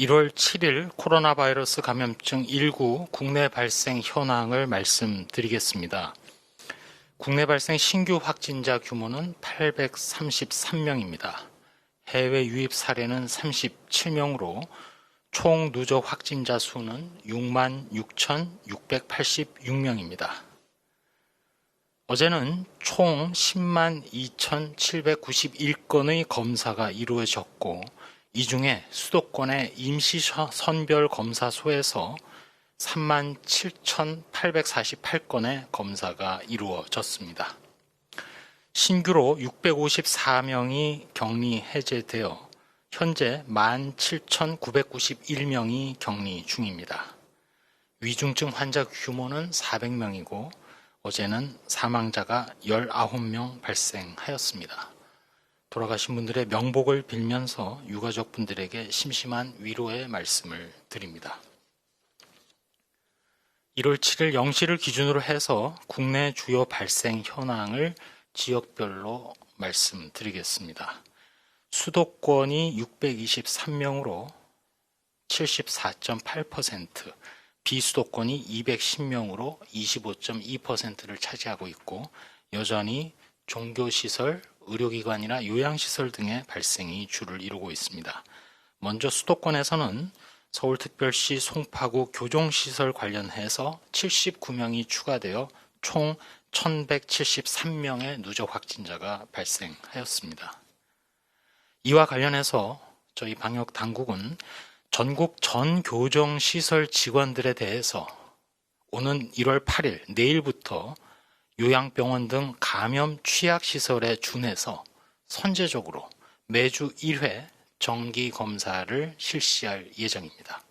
1월 7일 코로나 바이러스 감염증 19 국내 발생 현황을 말씀드리겠습니다. 국내 발생 신규 확진자 규모는 833명입니다. 해외 유입 사례는 37명으로 총 누적 확진자 수는 66,686명입니다. 어제는 총 10만 2,791건의 검사가 이루어졌고 이 중에 수도권의 임시선별검사소에서 37,848건의 검사가 이루어졌습니다. 신규로 654명이 격리 해제되어 현재 17,991명이 격리 중입니다. 위중증 환자 규모는 400명이고 어제는 사망자가 19명 발생하였습니다. 돌아가신 분들의 명복을 빌면서 유가족분들에게 심심한 위로의 말씀을 드립니다. 1월 7일 0시를 기준으로 해서 국내 주요 발생 현황을 지역별로 말씀드리겠습니다. 수도권이 623명으로 74.8%, 비수도권이 210명으로 25.2%를 차지하고 있고 여전히 종교시설, 의료기관이나 요양시설 등의 발생이 주를 이루고 있습니다. 먼저 수도권에서는 서울특별시 송파구 교정시설 관련해서 79명이 추가되어 총 1173명의 누적 확진자가 발생하였습니다. 이와 관련해서 저희 방역당국은 전국 전 교정시설 직원들에 대해서 오는 1월 8일 내일부터 요양병원 등 감염 취약시설에 준해서 선제적으로 매주 1회 정기검사를 실시할 예정입니다.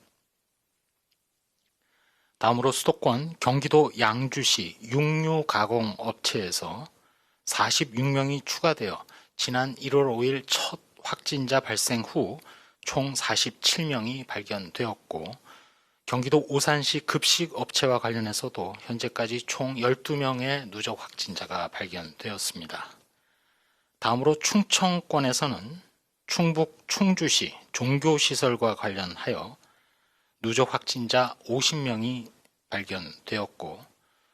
다음으로 수도권 경기도 양주시 육류가공업체에서 46명이 추가되어 지난 1월 5일 첫 확진자 발생 후 총 47명이 발견되었고 경기도 오산시 급식업체와 관련해서도 현재까지 총 12명의 누적 확진자가 발견되었습니다. 다음으로 충청권에서는 충북 충주시 종교시설과 관련하여 누적 확진자 50명이 발견되었고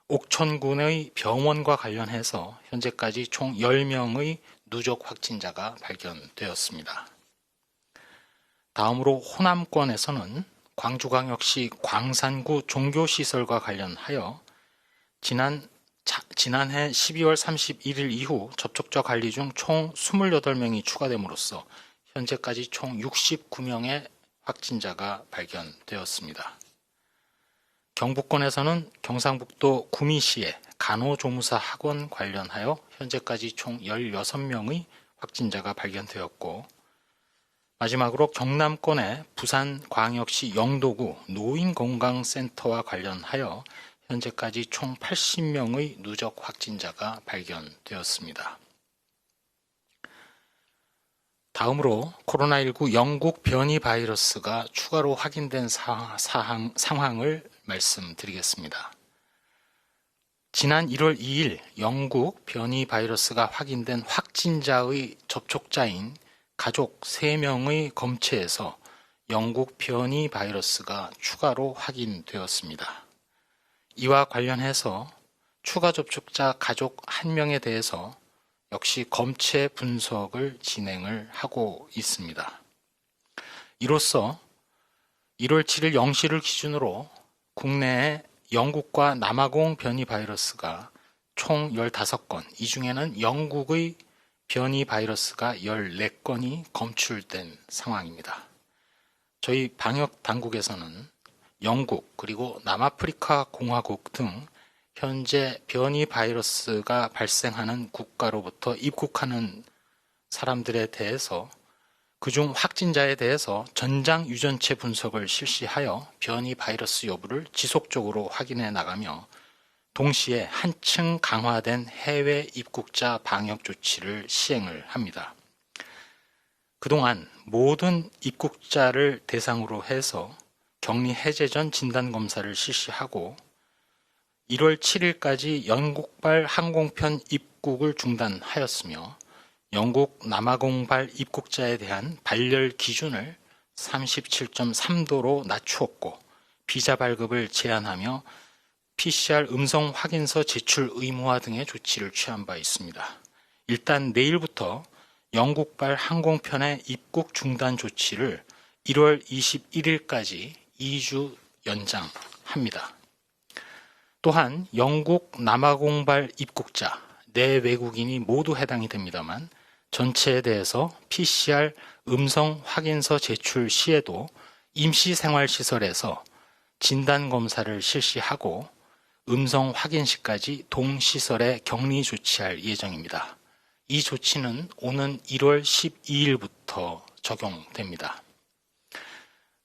옥천군의 병원과 관련해서 현재까지 총 10명의 누적 확진자가 발견되었습니다. 다음으로 호남권에서는 광주광역시 광산구 종교시설과 관련하여 지난해 12월 31일 이후 접촉자 관리 중 총 28명이 추가됨으로써 현재까지 총 69명의 확진자가 발견되었습니다. 경북권에서는 경상북도 구미시의 간호조무사 학원 관련하여 현재까지 총 16명의 확진자가 발견되었고 마지막으로 경남권의 부산광역시 영도구 노인건강센터와 관련하여 현재까지 총 80명의 누적 확진자가 발견되었습니다. 다음으로 코로나19 영국 변이 바이러스가 추가로 확인된 상황을 말씀드리겠습니다. 지난 1월 2일 영국 변이 바이러스가 확인된 확진자의 접촉자인 가족 3명의 검체에서 영국 변이 바이러스가 추가로 확인되었습니다. 이와 관련해서 추가 접촉자 가족 1명에 대해서 역시 검체 분석을 진행을 하고 있습니다. 이로써 1월 7일 0시를 기준으로 국내에 영국과 남아공 변이 바이러스가 총 15건, 이 중에는 영국의 변이 바이러스가 14건이 검출된 상황입니다. 저희 방역 당국에서는 영국 그리고 남아프리카 공화국 등 현재 변이 바이러스가 발생하는 국가로부터 입국하는 사람들에 대해서 그중 확진자에 대해서 전장 유전체 분석을 실시하여 변이 바이러스 여부를 지속적으로 확인해 나가며 동시에 한층 강화된 해외 입국자 방역 조치를 시행을 합니다. 그동안 모든 입국자를 대상으로 해서 격리 해제 전 진단검사를 실시하고 1월 7일까지 영국발 항공편 입국을 중단하였으며 영국 남아공발 입국자에 대한 발열 기준을 37.3도로 낮추었고 비자 발급을 제한하며 PCR 음성 확인서 제출 의무화 등의 조치를 취한 바 있습니다. 일단 내일부터 영국발 항공편의 입국 중단 조치를 1월 21일까지 2주 연장합니다. 또한 영국 남아공발 입국자, 내외국인이 모두 해당이 됩니다만 전체에 대해서 PCR 음성 확인서 제출 시에도 임시생활시설에서 진단검사를 실시하고 음성 확인 시까지 동시설에 격리 조치할 예정입니다. 이 조치는 오는 1월 12일부터 적용됩니다.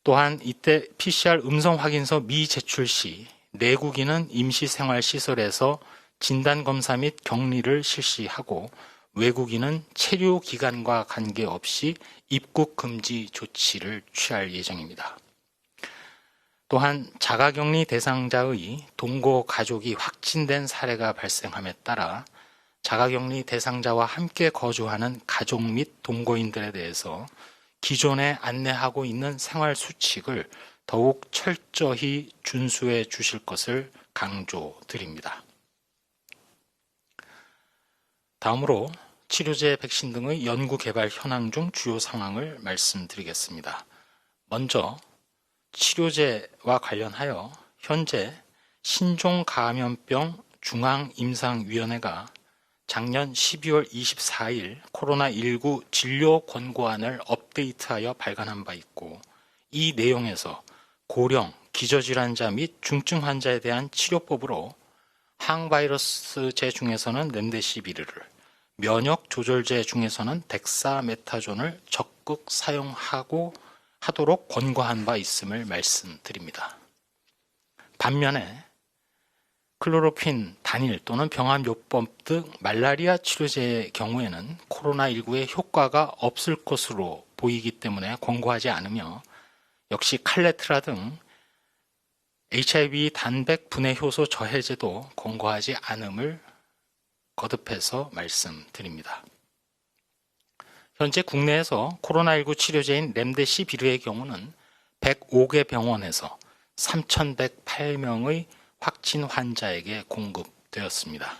또한 이때 PCR 음성 확인서 미제출 시 내국인은 임시생활시설에서 진단검사 및 격리를 실시하고 외국인은 체류 기간과 관계없이 입국 금지 조치를 취할 예정입니다. 또한 자가격리 대상자의 동거 가족이 확진된 사례가 발생함에 따라 자가격리 대상자와 함께 거주하는 가족 및 동거인들에 대해서 기존에 안내하고 있는 생활수칙을 더욱 철저히 준수해 주실 것을 강조드립니다. 다음으로 치료제, 백신 등의 연구 개발 현황 중 주요 상황을 말씀드리겠습니다. 먼저 치료제와 관련하여 현재 신종감염병 중앙임상위원회가 작년 12월 24일 코로나19 진료 권고안을 업데이트하여 발간한 바 있고 이 내용에서 고령, 기저질환자 및 중증 환자에 대한 치료법으로 항바이러스제 중에서는 렘데시비르를, 면역 조절제 중에서는 덱사메타존을 적극 사용하도록 권고한 바 있음을 말씀드립니다. 반면에 클로로퀸 단일 또는 병합요법 등 말라리아 치료제의 경우에는 코로나19의 효과가 없을 것으로 보이기 때문에 권고하지 않으며 역시 칼레트라 등 HIV 단백 분해 효소 저해제도 권고하지 않음을 거듭해서 말씀드립니다. 현재 국내에서 코로나19 치료제인 렘데시비르의 경우는 105개 병원에서 3,108명의 확진 환자에게 공급되었습니다.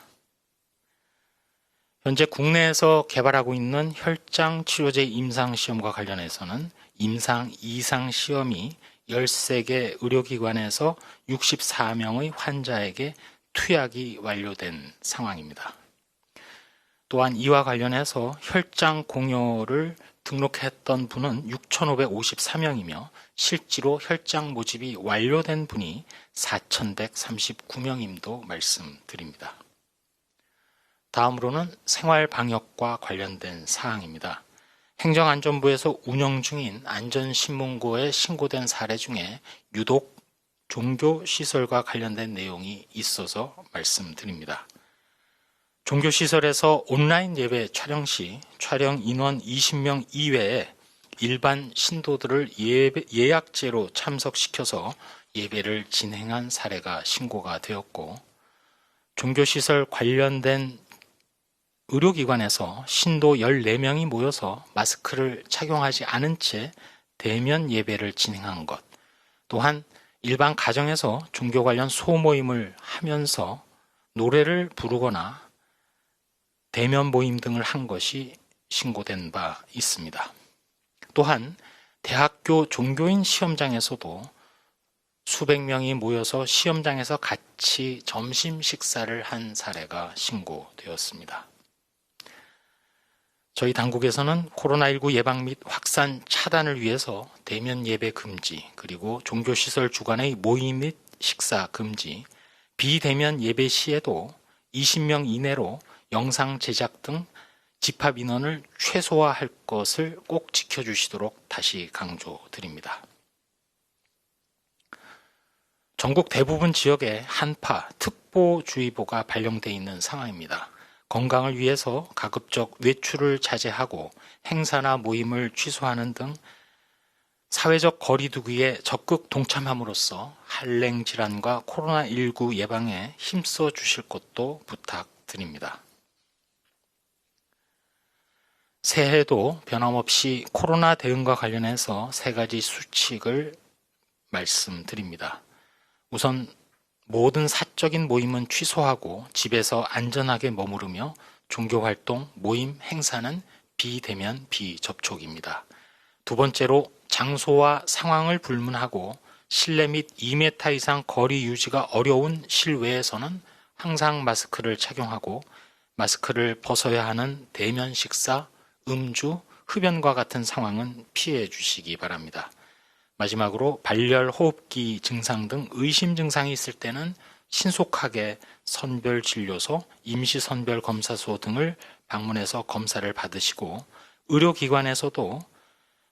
현재 국내에서 개발하고 있는 혈장 치료제 임상시험과 관련해서는 임상 2상 시험이 13개 의료기관에서 64명의 환자에게 투약이 완료된 상황입니다. 또한 이와 관련해서 혈장 공여를 등록했던 분은 6,554명이며 실제로 혈장 모집이 완료된 분이 4,139명임도 말씀드립니다. 다음으로는 생활방역과 관련된 사항입니다. 행정안전부에서 운영 중인 안전신문고에 신고된 사례 중에 유독 종교시설과 관련된 내용이 있어서 말씀드립니다. 종교시설에서 온라인 예배 촬영 시 촬영 인원 20명 이외에 일반 신도들을 예약제로 참석시켜서 예배를 진행한 사례가 신고가 되었고, 종교시설 관련된 의료기관에서 신도 14명이 모여서 마스크를 착용하지 않은 채 대면 예배를 진행한 것, 또한 일반 가정에서 종교 관련 소모임을 하면서 노래를 부르거나 대면 모임 등을 한 것이 신고된 바 있습니다. 또한 대학교 종교인 시험장에서도 수백 명이 모여서 시험장에서 같이 점심 식사를 한 사례가 신고되었습니다. 저희 당국에서는 코로나19 예방 및 확산 차단을 위해서 대면 예배 금지, 그리고 종교시설 주관의 모임 및 식사 금지, 비대면 예배 시에도 20명 이내로 영상 제작 등 집합 인원을 최소화할 것을 꼭 지켜주시도록 다시 강조드립니다. 전국 대부분 지역에 한파, 특보주의보가 발령돼 있는 상황입니다. 건강을 위해서 가급적 외출을 자제하고 행사나 모임을 취소하는 등 사회적 거리 두기에 적극 동참함으로써 한랭 질환과 코로나19 예방에 힘써 주실 것도 부탁드립니다. 새해도 변함없이 코로나 대응과 관련해서 세 가지 수칙을 말씀드립니다. 우선 모든 사적인 모임은 취소하고 집에서 안전하게 머무르며 종교활동, 모임, 행사는 비대면 비접촉입니다. 두 번째로 장소와 상황을 불문하고 실내 및 2m 이상 거리 유지가 어려운 실외에서는 항상 마스크를 착용하고 마스크를 벗어야 하는 대면 식사, 음주, 흡연과 같은 상황은 피해 주시기 바랍니다. 마지막으로 발열, 호흡기 증상 등 의심 증상이 있을 때는 신속하게 선별진료소, 임시선별검사소 등을 방문해서 검사를 받으시고 의료기관에서도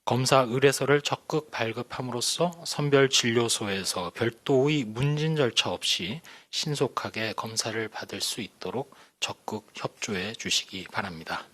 검사 의뢰서를 적극 발급함으로써 선별진료소에서 별도의 문진 절차 없이 신속하게 검사를 받을 수 있도록 적극 협조해 주시기 바랍니다.